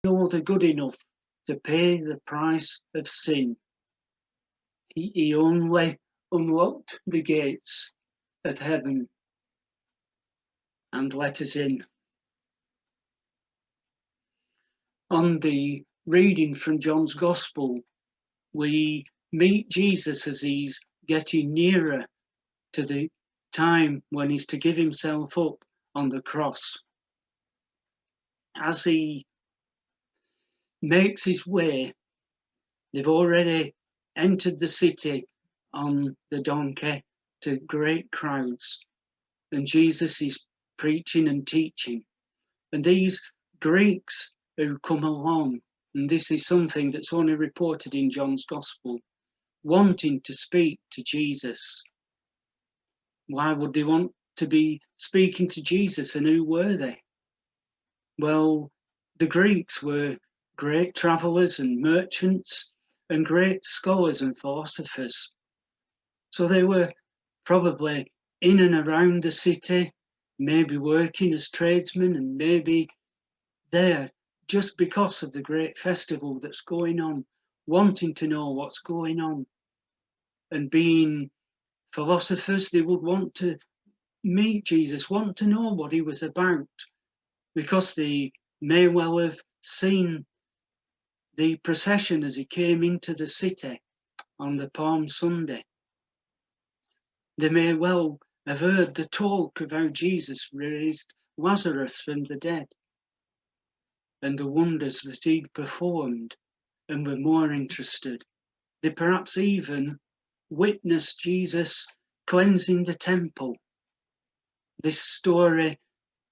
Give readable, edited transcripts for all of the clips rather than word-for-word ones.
no other good enough to pay the price of sin. He only unlocked the gates of heaven and let us in. On the reading from John's Gospel, we meet Jesus as he's getting nearer to the time when he's to give himself up on the cross. As he makes his way, they've already entered the city on the donkey to great crowds, and Jesus is preaching and teaching. And these Greeks who come along, and this is something that's only reported in John's Gospel, wanting to speak to Jesus. Why would they want to be speaking to Jesus, and who were they? Well, the Greeks were great travellers and merchants and great scholars and philosophers. So they were probably in and around the city, maybe working as tradesmen, and maybe there just because of the great festival that's going on, wanting to know what's going on. And being philosophers, they would want to meet Jesus, want to know what he was about, because they may well have seen the procession as he came into the city on the Palm Sunday. They may well have heard the talk of how Jesus raised Lazarus from the dead and the wonders that he'd performed, and were more interested. They perhaps even witnessed Jesus cleansing the temple. This story,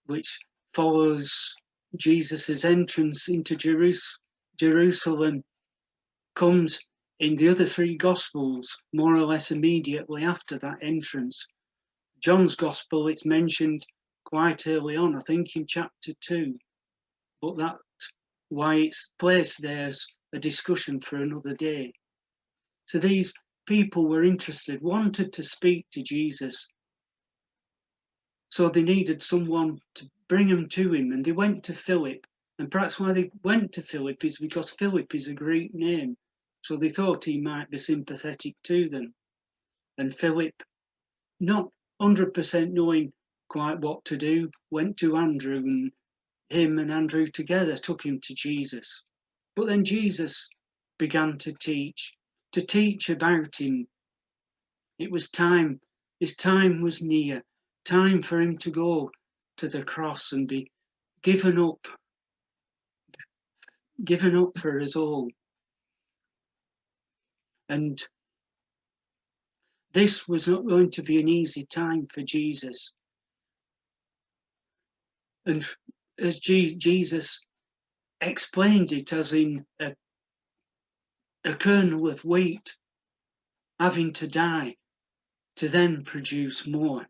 which follows Jesus' entrance into Jerusalem, comes in the other three Gospels more or less immediately after that entrance. John's Gospel, it's mentioned quite early on, I think in chapter 2, but that's why it's placed there's a discussion for another day. So these people were interested, wanted to speak to Jesus. So they needed someone to bring them to him, and they went to Philip. And perhaps why they went to Philip is because Philip is a Greek name. So they thought he might be sympathetic to them. And Philip, not 100% knowing quite what to do, went to Andrew, and him and Andrew together took him to Jesus. But then Jesus began to teach about him. It was time, his time was near, time for him to go to the cross and be given up for us all. And this was not going to be an easy time for Jesus. And as Jesus explained it as in a kernel of wheat having to die to then produce more.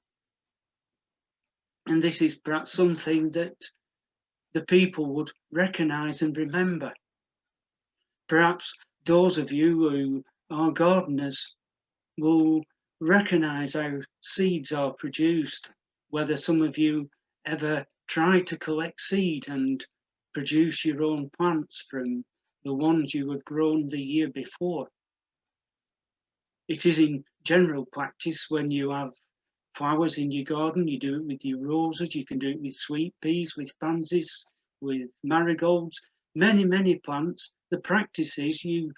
And this is perhaps something that the people would recognise and remember. Perhaps those of you who are gardeners will recognise how seeds are produced, whether some of you ever try to collect seed and produce your own plants from the ones you have grown the year before. It is in general practice when you have flowers in your garden, you do it with your roses, you can do it with sweet peas, with pansies, with marigolds, many plants. The practice is you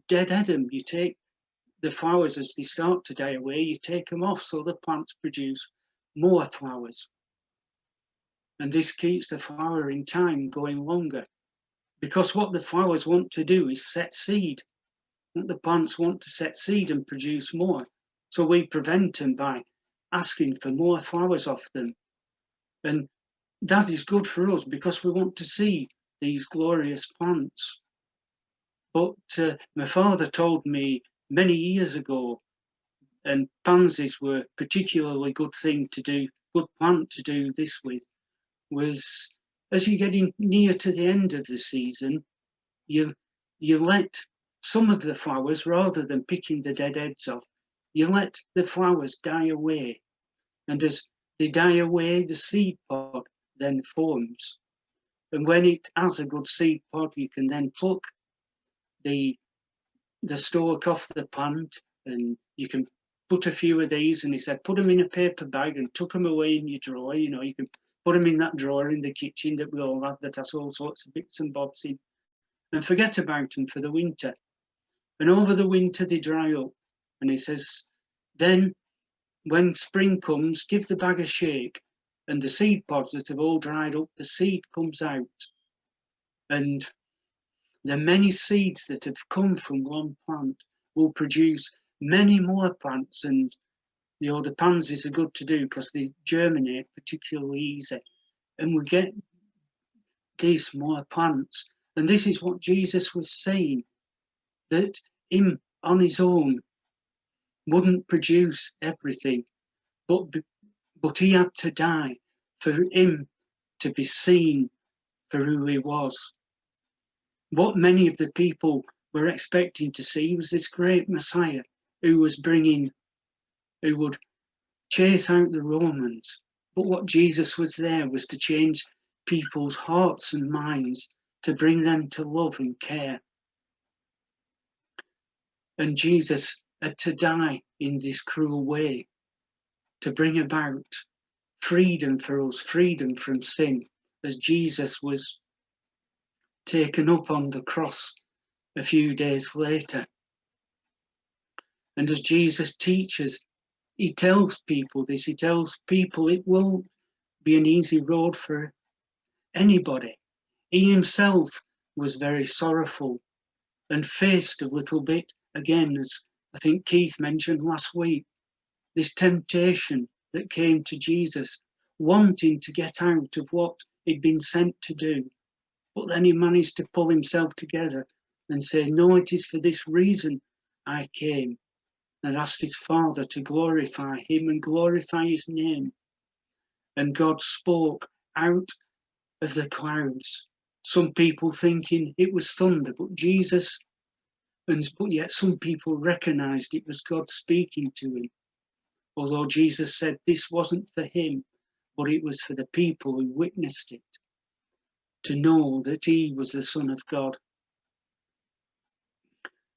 deadhead them, you take the flowers as they start to die away, you take them off so the plants produce more flowers. And this keeps the flowering time going longer, because what the flowers want to do is set seed. The plants want to set seed and produce more. So we prevent them by asking for more flowers off them. And that is good for us because we want to see these glorious plants. But my father told me many years ago, and pansies were a particularly good thing to do, good plant to do this with, was as you're getting near to the end of the season, you let some of the flowers, rather than picking the dead heads off, you let the flowers die away. And as they die away, the seed pod then forms. And when it has a good seed pod, you can then pluck the stalk off the plant, and you can put a few of these. And he said, put them in a paper bag and tuck them away in your drawer. You know, you can put them in that drawer in the kitchen that we all have that has all sorts of bits and bobs in, and forget about them for the winter. And over the winter they dry up. And he says, then when spring comes, give the bag a shake, and the seed pods that have all dried up, the seed comes out. And the many seeds that have come from one plant will produce many more plants. And the pansies are good to do because they germinate particularly easy. And we get these more plants. And this is what Jesus was saying, that him on his own wouldn't produce everything, but he had to die for him to be seen for who he was. What many of the people were expecting to see was this great Messiah who would chase out the Romans. But what Jesus was there was to change people's hearts and minds, to bring them to love and care. And Jesus had to die in this cruel way to bring about freedom for us, freedom from sin, as Jesus was taken up on the cross a few days later. And as Jesus teaches, he tells people this, he tells people it won't be an easy road for anybody. He himself was very sorrowful and faced a little bit, again, as I think Keith mentioned last week, this temptation that came to Jesus, wanting to get out of what he'd been sent to do. But then he managed to pull himself together and say, no, it is for this reason I came, and asked his Father to glorify him and glorify his name. And God spoke out of the clouds. Some people thinking it was thunder, but yet some people recognized it was God speaking to him. Although Jesus said this wasn't for him, but it was for the people who witnessed it, to know that he was the Son of God.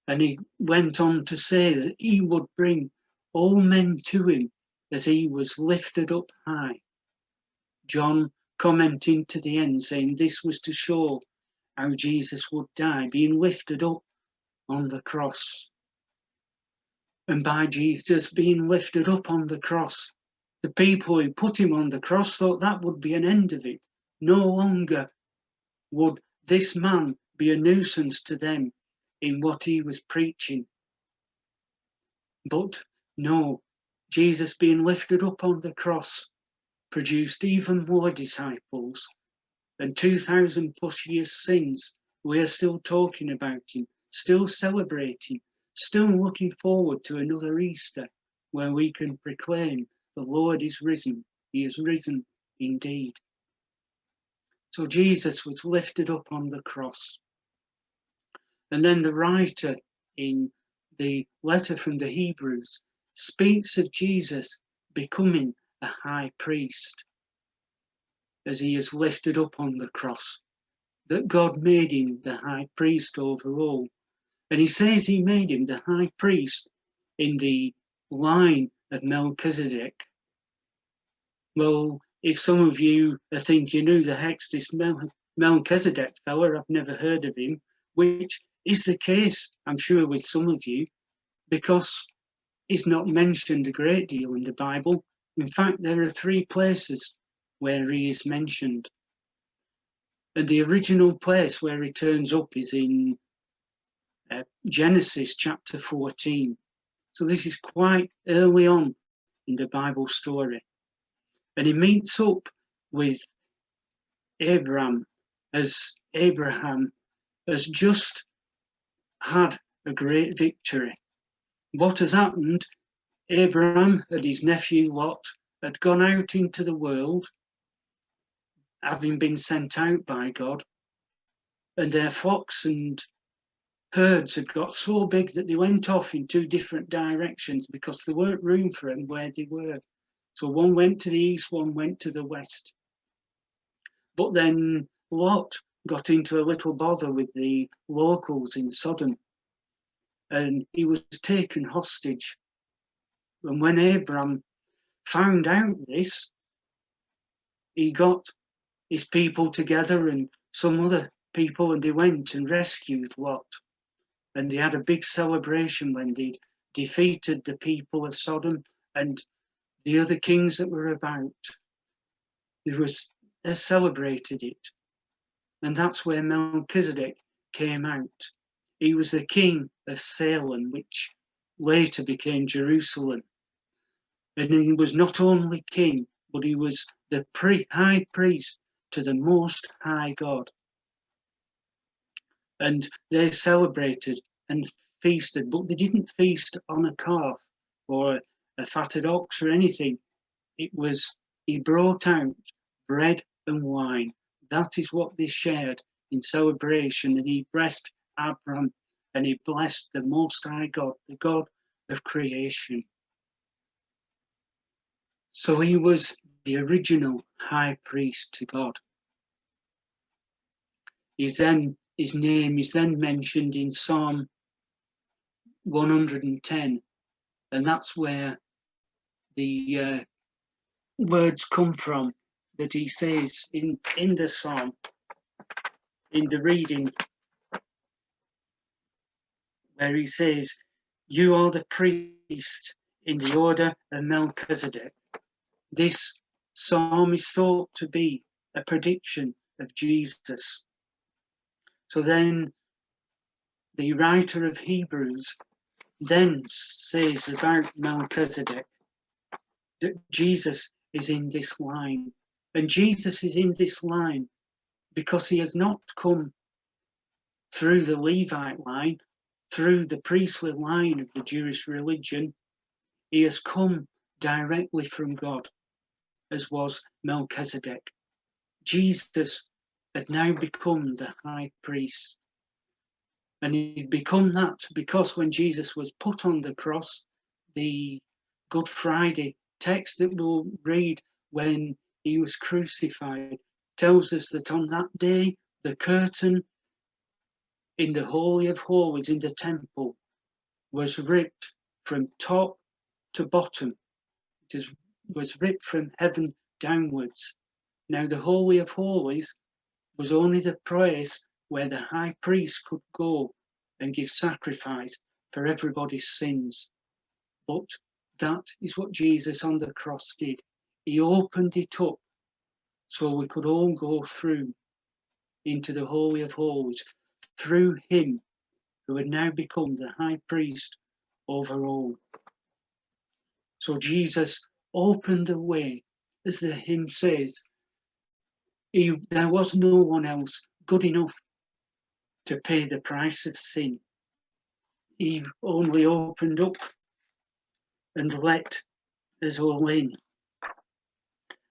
And he went on to say that he would bring all men to him as he was lifted up high. John commenting to the end, saying this was to show how Jesus would die, being lifted up on the cross. And by Jesus being lifted up on the cross, the people who put him on the cross thought that would be an end of it. No longer would this man be a nuisance to them in what he was preaching. But no, Jesus being lifted up on the cross produced even more disciples, and 2,000 plus years since, we are still talking about him, still celebrating, still looking forward to another Easter where we can proclaim the Lord is risen, he is risen indeed. So Jesus was lifted up on the cross. And then the writer in the letter from the Hebrews speaks of Jesus becoming a high priest as he is lifted up on the cross, that God made him the high priest over all. And he says he made him the high priest in the line of Melchizedek. Well, if some of you are thinking, who the heck's this Melchizedek fella? I've never heard of him, which is the case, I'm sure, with some of you, because he's not mentioned a great deal in the Bible. In fact, there are 3 places where he is mentioned. And the original place where he turns up is in Genesis chapter 14. So this is quite early on in the Bible story. And he meets up with Abraham as Abraham has just had a great victory. What has happened? Abraham and his nephew Lot had gone out into the world, having been sent out by God, and their flocks and herds had got so big that they went off in 2 different directions because there weren't room for them where they were. So one went to the east, one went to the west. But then Lot got into a little bother with the locals in Sodom, and he was taken hostage. And when Abraham found out this, he got his people together and some other people, and they went and rescued Lot. And they had a big celebration when they defeated the people of Sodom and the other kings that were about. They celebrated it. And that's where Melchizedek came out. He was the king of Salem, which later became Jerusalem. And he was not only king, but he was the high priest to the Most High God. And they celebrated and feasted, but they didn't feast on a calf or a fatted ox or anything. It was, he brought out bread and wine. That is what they shared in celebration. And he blessed Abraham and he blessed the Most High God, the God of creation. So he was the original high priest to God. His name is then mentioned in Psalm 110, and that's where the words come from that he says in the psalm, in the reading, where he says, "You are the priest in the order of Melchizedek." This psalm is thought to be a prediction of Jesus. So then the writer of Hebrews then says about Melchizedek that Jesus is in this line. And Jesus is in this line because he has not come through the Levite line, through the priestly line of the Jewish religion. He has come directly from God, as was Melchizedek. Jesus had now become the high priest. And he'd become that because when Jesus was put on the cross, the Good Friday text that we'll read when he was crucified tells us that on that day, the curtain in the Holy of Holies in the temple was ripped from top to bottom. It was ripped from heaven downwards. Now, the Holy of Holies was only the place where the high priest could go and give sacrifice for everybody's sins. But that is what Jesus on the cross did. He opened it up so we could all go through into the Holy of Holies through him who had now become the high priest over all. So Jesus opened the way, as the hymn says. There was no one else good enough to pay the price of sin. He only opened up and let us all in.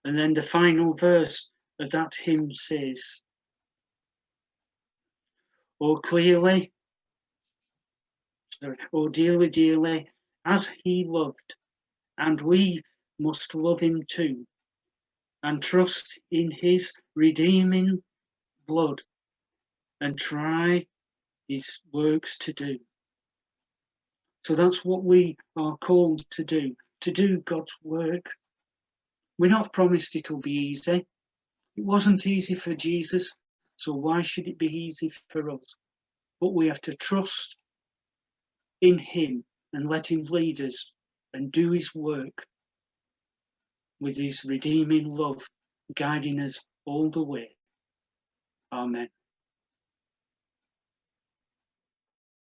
And then the final verse of that hymn says, "Oh clearly, oh dearly, dearly, as he loved, and we must love him too, and trust in his redeeming blood, and try his works to do." So that's what we are called to do God's work. We're not promised it'll be easy. It wasn't easy for Jesus, so why should it be easy for us? But we have to trust in him and let him lead us and do his work with his redeeming love, guiding us all the way. Amen.